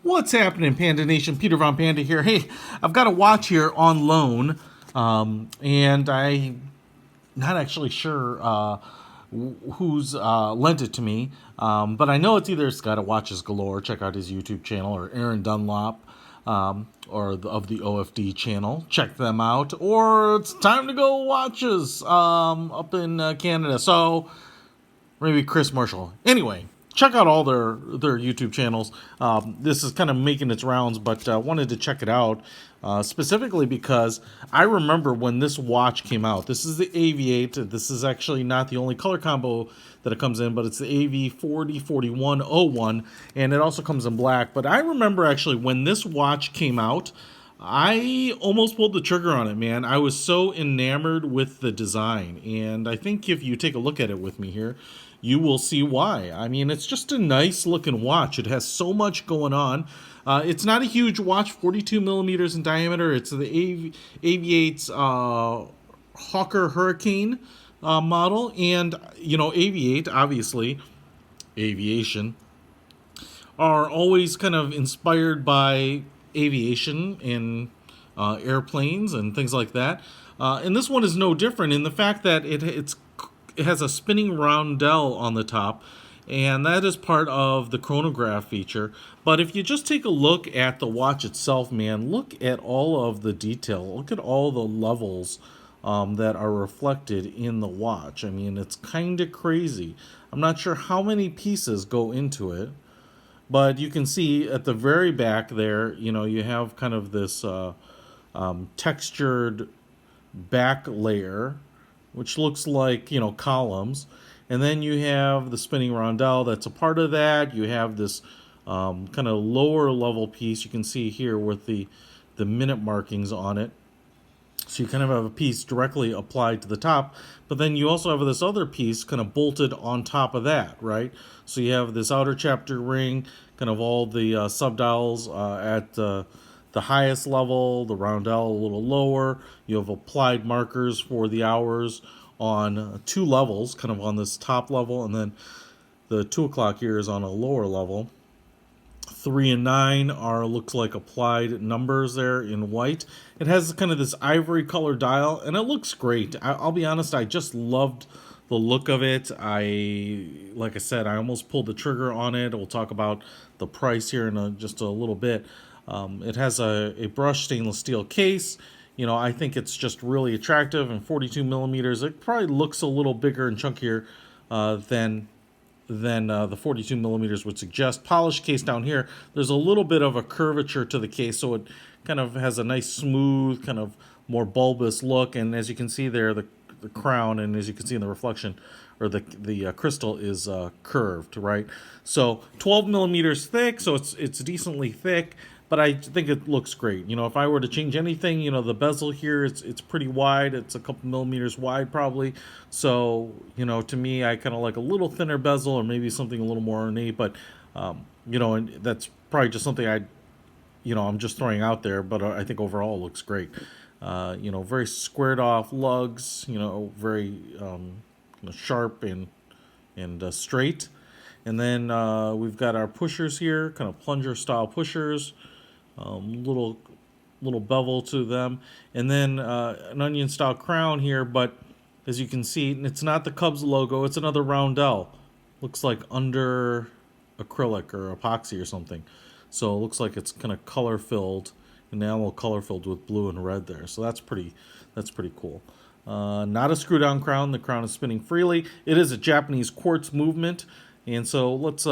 What's happening, Panda Nation? Peter Von Panda here. Hey, I've got a watch here on loan, and I'm not actually sure who's lent it to me, but I know it's either Scott at Watches Galore, check out his YouTube channel, or Aaron Dunlop, of the OFD channel, check them out, or it's Time to Go Watches up in Canada, so maybe Chris Marshall. Anyway, check out all their YouTube channels. This is kind of making its rounds, but wanted to check it out specifically because I remember when this watch came out. This is the AV-8. This is actually not the only color combo that it comes in, but it's the AV-4041-01, and it also comes in black. But I remember actually when this watch came out, I almost pulled the trigger on it, man. I was so enamored with the design, and I think if you take a look at it with me here, you will see why. I mean, it's just a nice looking watch. It has so much going on. It's not a huge watch, 42 millimeters in diameter. It's the AV-8's Hawker Hurricane model, and you know, AV-8, obviously, aviation, are always kind of inspired by aviation and airplanes and things like that. And this one is no different in the fact that it has a spinning roundel on the top, and that is part of the chronograph feature. But if you just take a look at the watch itself, man, look at all of the detail. Look at all the levels that are reflected in the watch. I mean, it's kind of crazy. I'm not sure how many pieces go into it, but you can see at the very back there, you know, you have kind of this textured back layer, which looks like, you know, columns. And then you have the spinning roundel that's a part of that. You have this kind of lower level piece you can see here with the minute markings on it. So you kind of have a piece directly applied to the top, but then you also have this other piece kind of bolted on top of that, right? So you have this outer chapter ring, kind of all the subdials at the highest level, the roundel a little lower. You have applied markers for the hours on two levels, kind of on this top level, and then the 2 o'clock here is on a lower level. 3 and 9 are, looks like, applied numbers there in white. It has kind of this ivory color dial, and it looks great. I'll be honest, I just loved the look of it. Like I said, I almost pulled the trigger on it. We'll talk about the price here in just a little bit. It has a brushed stainless steel case. You know, I think it's just really attractive, and 42 millimeters. It probably looks a little bigger and chunkier than the 42 millimeters would suggest. Polished case down here. There's a little bit of a curvature to the case, so it kind of has a nice smooth, kind of more bulbous look. And as you can see there, the crown, and as you can see in the reflection, or the crystal is curved, right? So 12 millimeters thick, so it's decently thick. But I think it looks great. You know, if I were to change anything, you know, the bezel here, it's pretty wide. It's a couple millimeters wide probably. So, you know, to me, I kind of like a little thinner bezel, or maybe something a little more ornate. But, you know, and that's probably just something I'm just throwing out there. But I think overall it looks great. You know, very squared off lugs, you know, very sharp and straight. And then we've got our pushers here, kind of plunger style pushers. Little bevel to them, and then an onion style crown here. But as you can see, it's not the Cubs logo, it's another roundel. Looks like under acrylic or epoxy or something, so it looks like it's kind of color filled, enamel color filled with blue and red there. So that's pretty cool. Not a screw down crown. The crown is spinning freely. It is a Japanese quartz movement, and so let's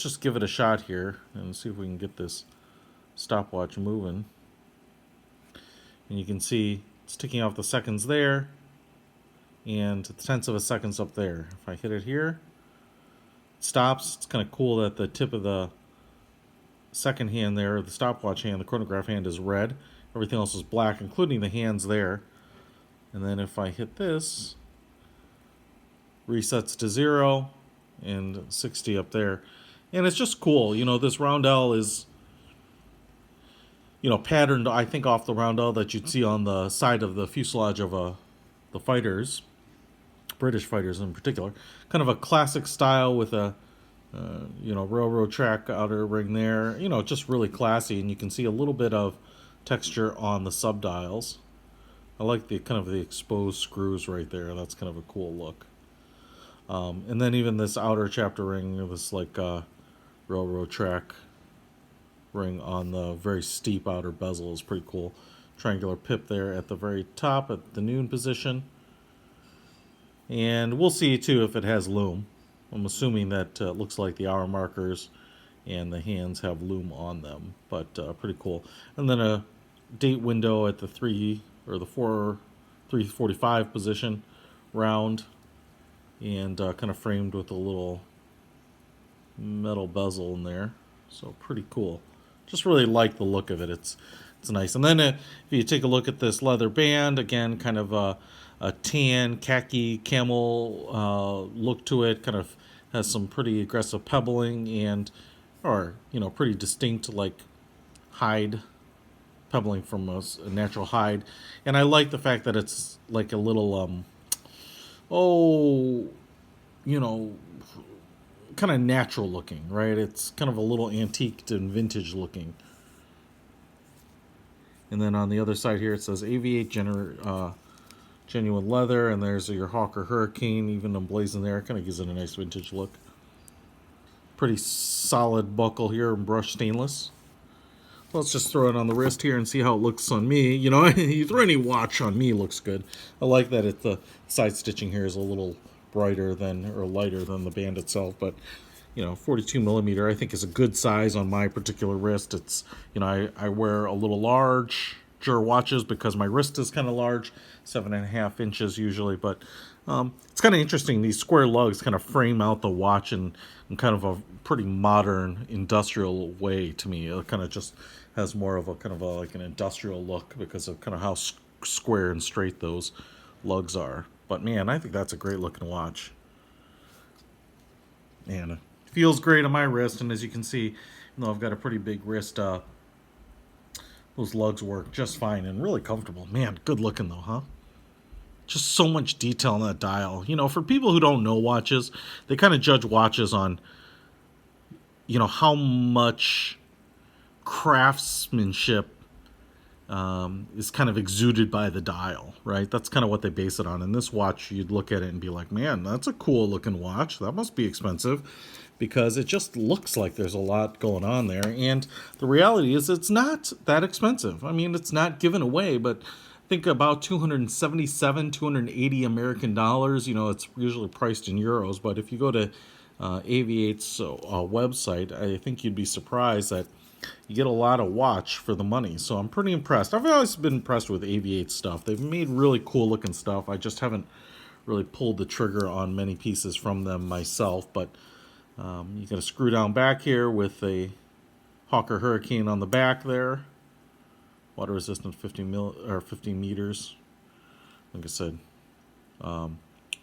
just give it a shot here and see if we can get this stopwatch moving. And you can see it's ticking off the seconds there, and the tenths of a seconds up there. If I hit it here, it stops. It's kind of cool that the tip of the second hand there, the stopwatch hand, the chronograph hand, is red. Everything else is black, including the hands there. And then if I hit this, resets to 0 and 60 up there. And it's just cool. You know, this roundel is, you know, patterned, I think, off the roundel that you'd see on the side of the fuselage of the fighters, British fighters in particular. Kind of a classic style with a Railroad track outer ring there. Just really classy, and you can see a little bit of texture on the subdials. I like the kind of the exposed screws right there. That's kind of a cool look. And then even this outer chapter ring, this like railroad track ring on the very steep outer bezel is pretty cool. Triangular pip there at the very top at the noon position. And we'll see too if it has loom. I'm assuming that looks like the hour markers and the hands have loom on them, but pretty cool. And then a date window at the 3:45 position, round, and kind of framed with a little metal bezel in there. So pretty cool. Just really like the look of it. It's nice. And then if you take a look at this leather band, again, kind of a tan, khaki, camel look to it. Kind of has some pretty aggressive pebbling or pretty distinct like hide pebbling from a natural hide. And I like the fact that it's like a little kind of natural looking, right? It's kind of a little antique and vintage looking. And then on the other side here it says AV-8 genuine leather, and there's your Hawker Hurricane even emblazoned there. Kind of gives it a nice vintage look. Pretty solid buckle here in brushed stainless. Let's just throw it on the wrist here and see how it looks on me. You throw any watch on me, looks good. I like that the side stitching here is a little brighter or lighter than the band itself, but 42 millimeter I think is a good size on my particular wrist. It's I wear a little larger watches because my wrist is kind of large, 7.5 inches usually, but it's kind of interesting. These square lugs kind of frame out the watch in kind of a pretty modern industrial way to me. It kind of just has more of a kind of like an industrial look because of kind of how square and straight those lugs are. But man, I think that's a great looking watch. And it feels great on my wrist, and as you can see, even though I've got a pretty big wrist, those lugs work just fine and really comfortable. Man, good looking though, huh? Just so much detail on that dial. For people who don't know watches, they kind of judge watches on, how much craftsmanship is kind of exuded by the dial, right? That's kind of what they base it on. And this watch, you'd look at it and be like, man, that's a cool looking watch. That must be expensive, because it just looks like there's a lot going on there. And the reality is it's not that expensive. I mean, it's not given away, but think about 277, 280 American dollars. It's usually priced in euros, but if you go to AV-8's website, I think you'd be surprised that you get a lot of watch for the money. So I'm pretty impressed. I've always been impressed with AV-8 stuff. They've made really cool looking stuff. I just haven't really pulled the trigger on many pieces from them myself, but you got a screw down back here with a Hawker Hurricane on the back there. Water resistant 15 meters. Like I said,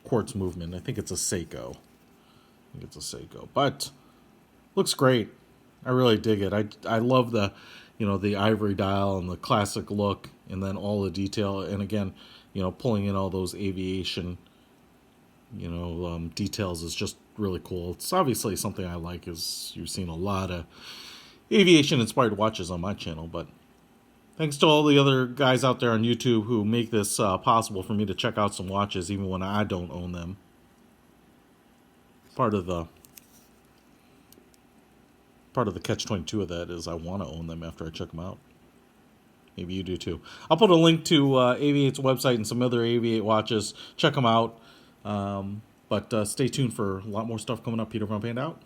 quartz movement. I think it's a Seiko. But looks great. I really dig it. I love the ivory dial and the classic look, and then all the detail. And again, pulling in all those aviation details is just really cool. It's obviously something I like, as you've seen a lot of aviation inspired watches on my channel. But thanks to all the other guys out there on YouTube who make this possible for me to check out some watches even when I don't own them. Part of the catch-22 of that is I want to own them after I check them out. Maybe you do too. I'll put a link to AV-8's website and some other AV-8 watches. Check them out. But stay tuned for a lot more stuff coming up. Peter from Panda out.